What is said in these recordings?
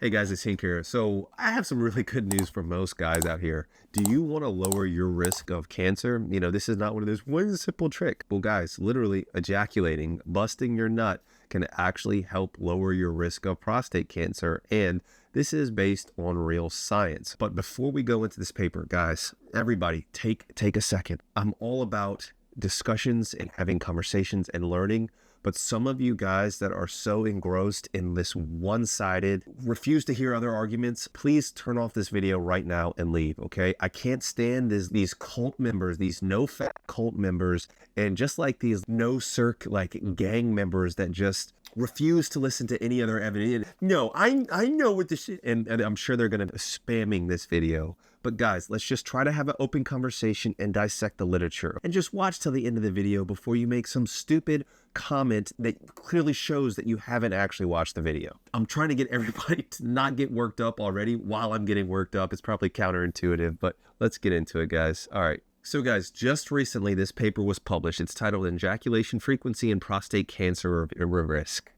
Hey guys, it's Hink here. So I have some really good news for most guys out here. Do you want to lower your risk of cancer? You know, this is not one of those one simple trick. Well, guys, literally ejaculating, busting your nut can actually help lower your risk of prostate cancer. And this is based on real science. But before we go into this paper, guys, everybody take a second. I'm all about discussions and having conversations and learning. But some of you guys that are so engrossed in this one-sided, refuse to hear other arguments, please turn off this video right now and leave, okay? I can't stand these cult members, these no-fat cult members, and just like these no-circ like gang members that just refuse to listen to any other evidence. No, I know what this shit, and I'm sure they're gonna be spamming this video. But guys, let's just try to have an open conversation and dissect the literature. And just watch till the end of the video before you make some stupid comment that clearly shows that you haven't actually watched the video. I'm trying to get everybody to not get worked up already while I'm getting worked up. It's probably counterintuitive, but let's get into it, guys. All right. So guys, just recently this paper was published. It's titled Ejaculation Frequency and Prostate Cancer Risk.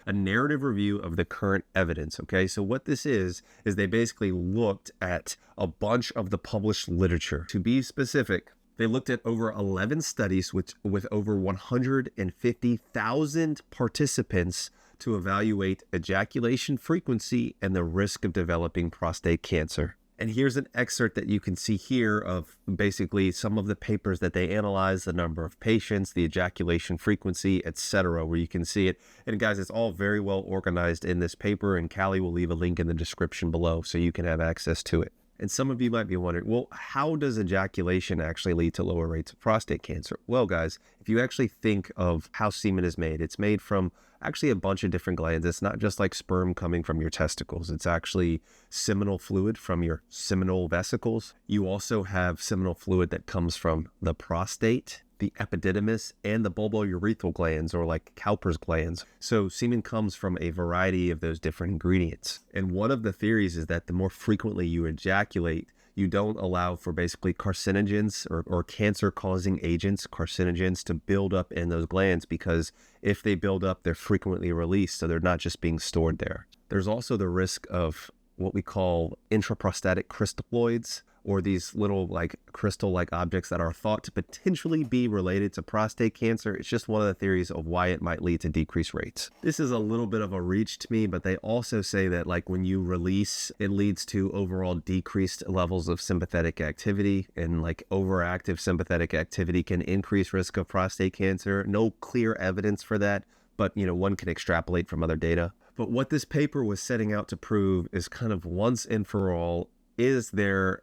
A narrative review of the current evidence, okay? So what this is they basically looked at a bunch of the published literature. To be specific, they looked at over 11 studies with over 150,000 participants to evaluate ejaculation frequency and the risk of developing prostate cancer. And here's an excerpt that you can see here of basically some of the papers that they analyzed, the number of patients, the ejaculation frequency, etc., where you can see it. And guys, it's all very well organized in this paper, and Callie will leave a link in the description below so you can have access to it. And some of you might be wondering, well, how does ejaculation actually lead to lower rates of prostate cancer? Well, guys, if you actually think of how semen is made, it's made from actually a bunch of different glands. It's not just like sperm coming from your testicles. It's actually seminal fluid from your seminal vesicles. You also have seminal fluid that comes from the prostate, the epididymis, and the bulbourethral glands, or like Cowper's glands. So semen comes from a variety of those different ingredients. And one of the theories is that the more frequently you ejaculate, you don't allow for basically carcinogens or cancer-causing agents, carcinogens, to build up in those glands, because if they build up, they're frequently released, so they're not just being stored there. There's also the risk of what we call intraprostatic crystalloids, or these little like crystal-like objects that are thought to potentially be related to prostate cancer. It's just one of the theories of why it might lead to decreased rates. This is a little bit of a reach to me, but they also say that like when you release, it leads to overall decreased levels of sympathetic activity, and like overactive sympathetic activity can increase risk of prostate cancer. No clear evidence for that, but you know, one can extrapolate from other data. But what this paper was setting out to prove is kind of once and for all, is there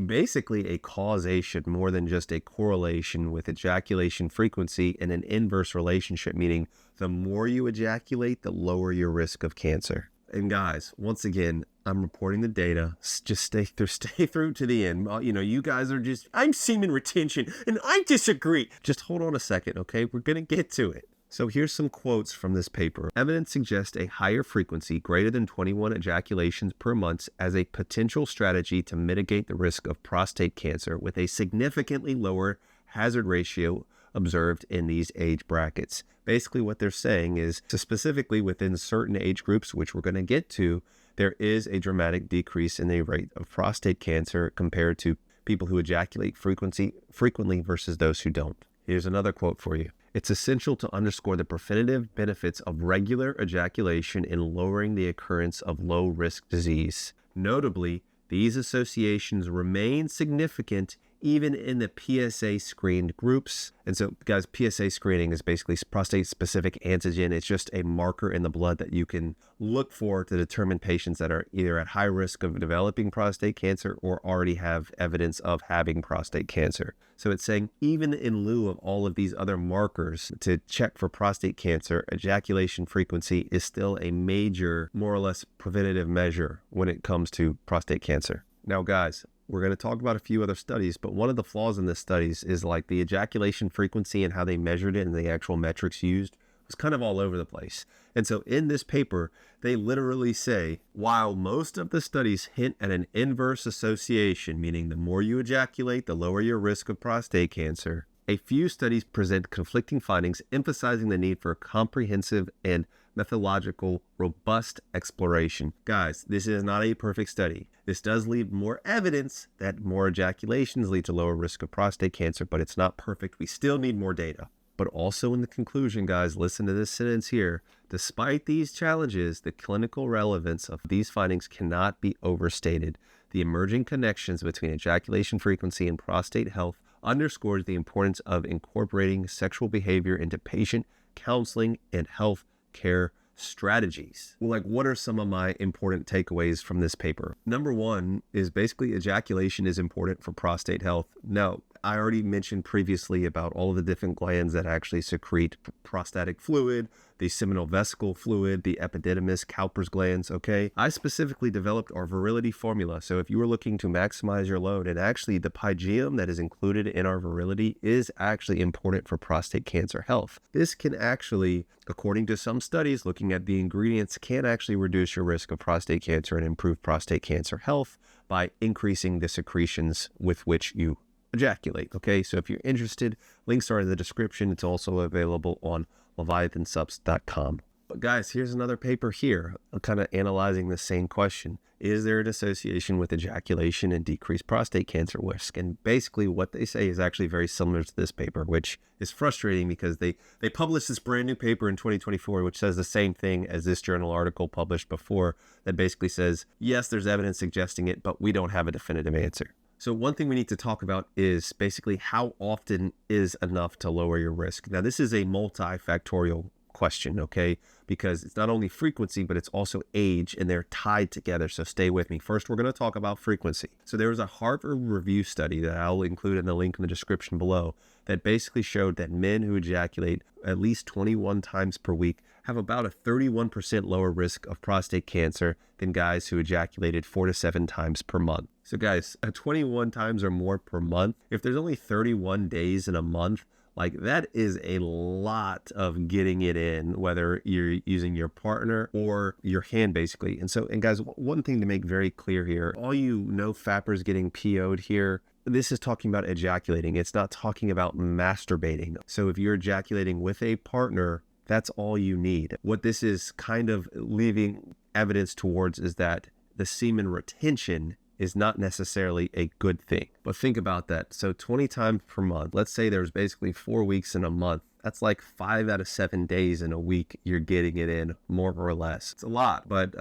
basically a causation more than just a correlation with ejaculation frequency and an inverse relationship, meaning the more you ejaculate, the lower your risk of cancer. And guys, once again, I'm reporting the data. Just stay through to the end. You know, you guys are just, I'm semen retention and I disagree. Just hold on a second, okay? We're going to get to it. So here's some quotes from this paper. Evidence suggests a higher frequency, greater than 21 ejaculations per month, as a potential strategy to mitigate the risk of prostate cancer, with a significantly lower hazard ratio observed in these age brackets. Basically what they're saying is, so specifically within certain age groups, which we're going to get to, there is a dramatic decrease in the rate of prostate cancer compared to people who ejaculate frequently versus those who don't. Here's another quote for you. It's essential to underscore the preventative benefits of regular ejaculation in lowering the occurrence of low-risk disease. Notably, these associations remain significant even in the PSA screened groups. And so, guys, PSA screening is basically prostate-specific antigen. It's just a marker in the blood that you can look for to determine patients that are either at high risk of developing prostate cancer or already have evidence of having prostate cancer. So it's saying even in lieu of all of these other markers to check for prostate cancer, ejaculation frequency is still a major, more or less preventative measure when it comes to prostate cancer. Now, guys, we're going to talk about a few other studies, but one of the flaws in this studies is like the ejaculation frequency and how they measured it and the actual metrics used was kind of all over the place. And so in this paper, they literally say, while most of the studies hint at an inverse association, meaning the more you ejaculate, the lower your risk of prostate cancer, a few studies present conflicting findings, emphasizing the need for comprehensive and methodological, robust exploration. Guys, this is not a perfect study. This does leave more evidence that more ejaculations lead to lower risk of prostate cancer, but it's not perfect. We still need more data. But also in the conclusion, guys, listen to this sentence here. Despite these challenges, the clinical relevance of these findings cannot be overstated. The emerging connections between ejaculation frequency and prostate health underscores the importance of incorporating sexual behavior into patient counseling and health care strategies. Well, like, what are some of my important takeaways from this paper? Number one is basically ejaculation is important for prostate health. Now, I already mentioned previously about all of the different glands that actually secrete prostatic fluid, the seminal vesicle fluid, the epididymis, Cowper's glands, okay? I specifically developed our virility formula. So if you were looking to maximize your load, and actually the pygeum that is included in our virility is actually important for prostate cancer health. This can actually, according to some studies looking at the ingredients, can actually reduce your risk of prostate cancer and improve prostate cancer health by increasing the secretions with which you ejaculate. Okay, so if you're interested, links are in the description. It's also available on leviathansubs.com. But guys, here's another paper here, kind of analyzing the same question. Is there an association with ejaculation and decreased prostate cancer risk? And basically what they say is actually very similar to this paper, which is frustrating because they published this brand new paper in 2024, which says the same thing as this journal article published before, that basically says, yes, there's evidence suggesting it, but we don't have a definitive answer. So one thing we need to talk about is basically how often is enough to lower your risk. Now, this is a multifactorial question, okay? Because it's not only frequency, but it's also age, and they're tied together. So stay with me. First, we're going to talk about frequency. So there was a Harvard review study that I'll include in the link in the description below that basically showed that men who ejaculate at least 21 times per week have about a 31% lower risk of prostate cancer than guys who ejaculated 4 to 7 times per month. So guys, 21 times or more per month, if there's only 31 days in a month, like, that is a lot of getting it in, whether you're using your partner or your hand, basically. And guys, one thing to make very clear here, all you no fappers getting PO'd here, this is talking about ejaculating. It's not talking about masturbating. So if you're ejaculating with a partner, that's all you need. What this is kind of leaving evidence towards is that the semen retention is not necessarily a good thing. But think about that. So 20 times per month, let's say there's basically 4 weeks in a month. That's like 5 out of 7 days in a week you're getting it in, more or less. It's a lot, but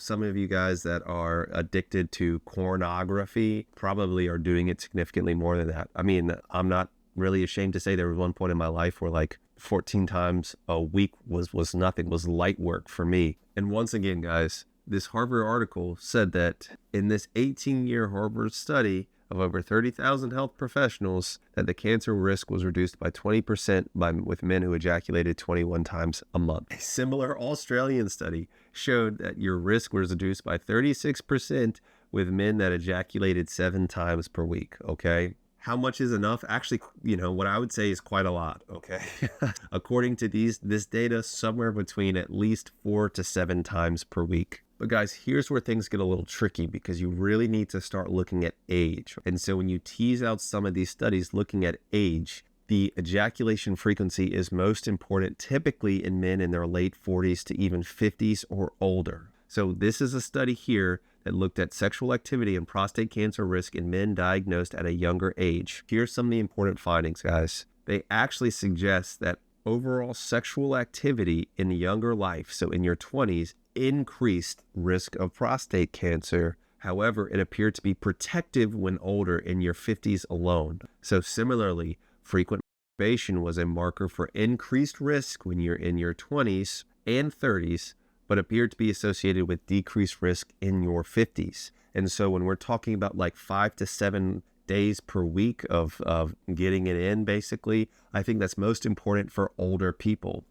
some of you guys that are addicted to pornography probably are doing it significantly more than that. I mean, I'm not really ashamed to say there was one point in my life where like 14 times a week was nothing, was light work for me. And once again, guys, this Harvard article said that in this 18-year Harvard study of over 30,000 health professionals, that the cancer risk was reduced by 20% with men who ejaculated 21 times a month. A similar Australian study showed that your risk was reduced by 36% with men that ejaculated 7 times per week, okay? How much is enough? Actually, what I would say is quite a lot, okay? According to this data, somewhere between at least 4 to 7 times per week. But guys, here's where things get a little tricky, because you really need to start looking at age. And so when you tease out some of these studies looking at age, the ejaculation frequency is most important typically in men in their late 40s to even 50s or older. So this is a study here that looked at sexual activity and prostate cancer risk in men diagnosed at a younger age. Here's some of the important findings, guys. They actually suggest that overall sexual activity in younger life, so in your 20s, increased risk of prostate cancer. However, it appeared to be protective when older, in your 50s alone. So similarly, frequent masturbation was a marker for increased risk when you're in your 20s and 30s, but appeared to be associated with decreased risk in your 50s. And so when we're talking about like 5 to 7 days per week of getting it in, basically, I think that's most important for older people.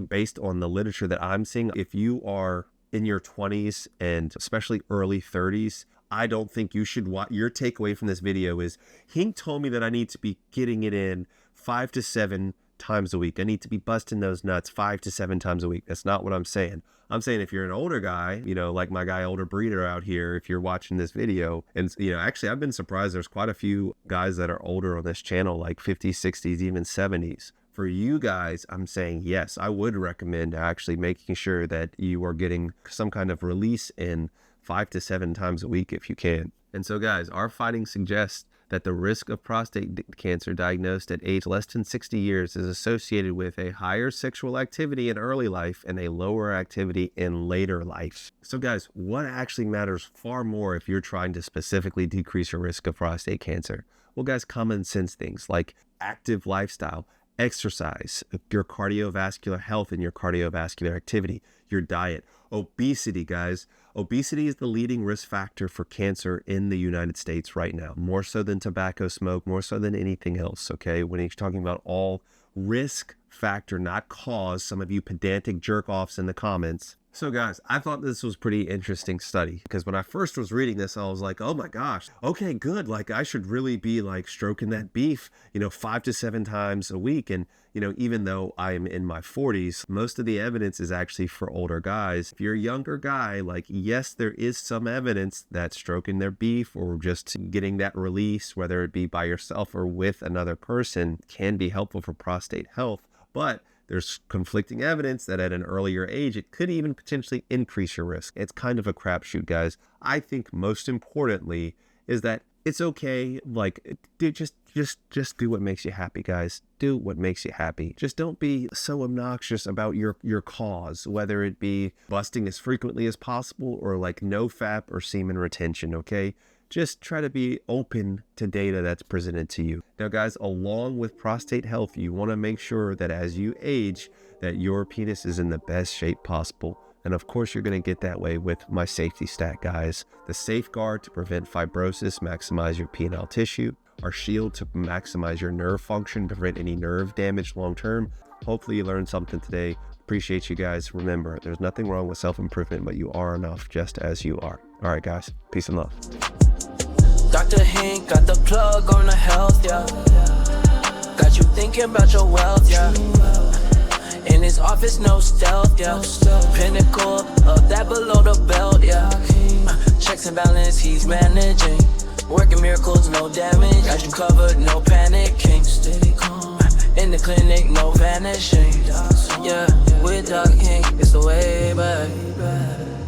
Based on the literature that I'm seeing, if you are in your 20s and especially early 30s, I don't think you should watch. Your takeaway from this video is, Hink told me that I need to be getting it in 5 to 7 times a week. I need to be busting those nuts 5 to 7 times a week. That's not what I'm saying. I'm saying if you're an older guy, like my guy Older Breeder out here, if you're watching this video, and actually I've been surprised there's quite a few guys that are older on this channel, like 50s, 60s, even 70s. For you guys, I'm saying yes, I would recommend actually making sure that you are getting some kind of release in 5 to 7 times a week if you can. And so guys, our findings suggest that the risk of prostate cancer diagnosed at age less than 60 years is associated with a higher sexual activity in early life and a lower activity in later life. So guys, what actually matters far more if you're trying to specifically decrease your risk of prostate cancer? Well guys, common sense things like active lifestyle, exercise, your cardiovascular health and your cardiovascular activity, your diet, obesity, guys. Obesity is the leading risk factor for cancer in the United States right now, more so than tobacco smoke, more so than anything else, okay? When he's talking about all risk factor, not cause, some of you pedantic jerk-offs in the comments. So guys, I thought this was pretty interesting study because when I first was reading this, I was like, oh my gosh, okay, good. Like I should really be like stroking that beef, 5 to 7 times a week. And, even though I'm in my 40s, most of the evidence is actually for older guys. If you're a younger guy, like, yes, there is some evidence that stroking their beef or just getting that release, whether it be by yourself or with another person, can be helpful for prostate health. But there's conflicting evidence that at an earlier age, it could even potentially increase your risk. It's kind of a crapshoot, guys. I think most importantly is that it's okay. Like, dude, just do what makes you happy, guys. Do what makes you happy. Just don't be so obnoxious about your cause, whether it be busting as frequently as possible or like no FAP or semen retention, okay? Just try to be open to data that's presented to you. Now, guys, along with prostate health, you want to make sure that as you age, that your penis is in the best shape possible. And of course, you're going to get that way with my safety stack, guys. The safeguard to prevent fibrosis, maximize your penile tissue. Our shield to maximize your nerve function, prevent any nerve damage long-term. Hopefully you learned something today. Appreciate you guys. Remember, there's nothing wrong with self-improvement, but you are enough just as you are. All right, guys. Peace and love. Dr. Hink got the plug on the health, yeah. Got you thinking about your wealth, yeah. In his office, no stealth, yeah. Pinnacle of that below the belt, yeah. Checks and balance, he's managing. Working miracles, no damage. Got you covered, no panicking. Steady calm. In the clinic, no vanishing. Yeah, with Doc Hink, it's the way back.